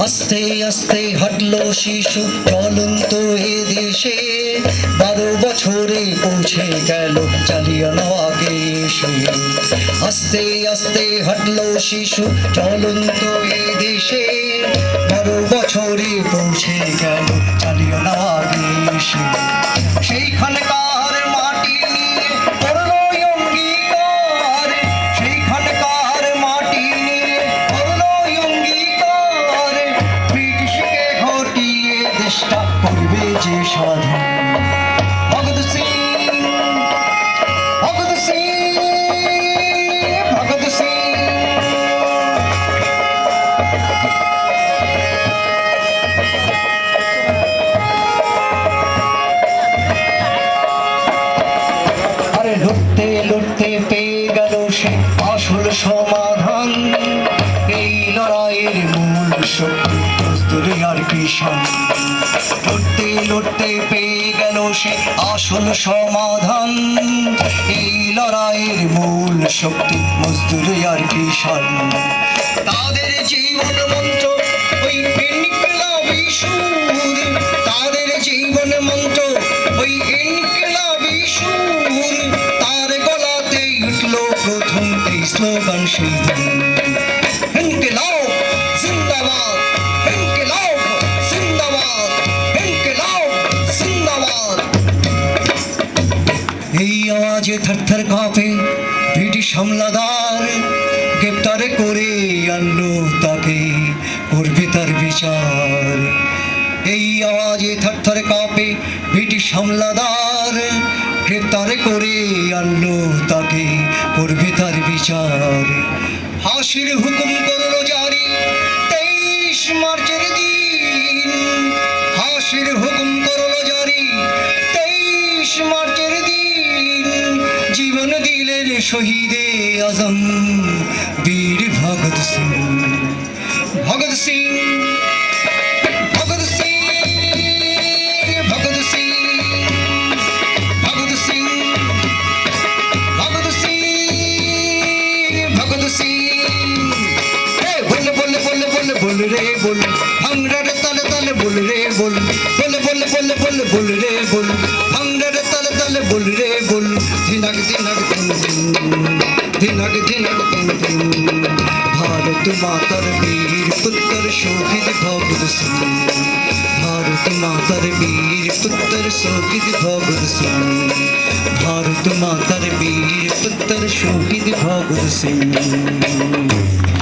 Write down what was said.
আস্তে আস্তে হাঁটলো শিশু চলন্ত এ দেশে 12 বছরে পৌঁছে গেল জালিয়ানওয়াগে এসে। আস্তে আস্তে হাঁটলো শিশু চলন্ত এ দেশে 12 বছরে পৌঁছে গেল জালিয়ানওয়াগে এসে। সেইখানকার মাটি নিয়ে করলো অঙ্গীকার, সেইখানকার মাটি নিয়ে করলো অঙ্গীকার, ব্রিটিশকে হটিয়ে দেশটা করবে যে স্বাধীন। ভগৎ সিং, ভগৎ সিং, ভগৎ সিং। আরে লড়তে লড়তে পেয়ে গেল সে আসল সমাধান, এই লড়াইয়ের মূল শক্তি মজদুর আর কিষাণ। লড়তে লড়তে পেয়ে গেল সে আসল সমাধান, এই লড়াইয়ের মূল শক্তি মজদুর আর কিষাণ। তাদের জীবন মন্ত্র ওই ইনকিলাবি সুর, তাদের জীবন মন্ত্র ওই ইনকিলাবি সুর, তার গলাতে উঠলো প্রথম এই স্লোগান সেই দিন। ইনকিলাব জিন্দাবাদ, ইনকিলাব জিন্দাবাদ, ইনকিলাব জিন্দাবাদ। এই আওয়াজে থরথর কাঁপে ব্রিটিশ হামলাদার, গ্রেপ্তার করে আনলো তাকে, করবে তার বিচার। এই আওয়াজে থরথর কাঁপে ব্রিটিশ হামলাদার, গ্রেপ্তার করে আনলো তাকে, করবে তার বিচার। ফাঁসির হুকুম করলো জারি 23 মার্চের দিন, ফাঁসির হুকুম করলো জারি 23 মার্চের দিন। জীবন দিলেন শহীদে আজম বীর ভগৎ সিং। ভগৎ সিং, ভগৎ সিং, ভগৎ সিং, ভগৎ সিং, ভগৎ সিং, ভগৎ সিং। বলে বলে বলে বলে বলে রে বল, ভাঙড়ার তালে তালে বল রে বল, বলে বলে বলে বলে বল রে বল, ভাঙড়ার তালে তালে বল রে বল। ধিনাক ধিনাক দিন দিন, ধিনাক ধিনাক দিন দিন। ভারত মাতার বীর পুত্র শহীদ ভগৎ সিং, ভারত মাতার বীর পুত্র শহীদ ভগৎ সিং, ভারত মাতার বীর পুত্র শহীদ ভগৎ সিং।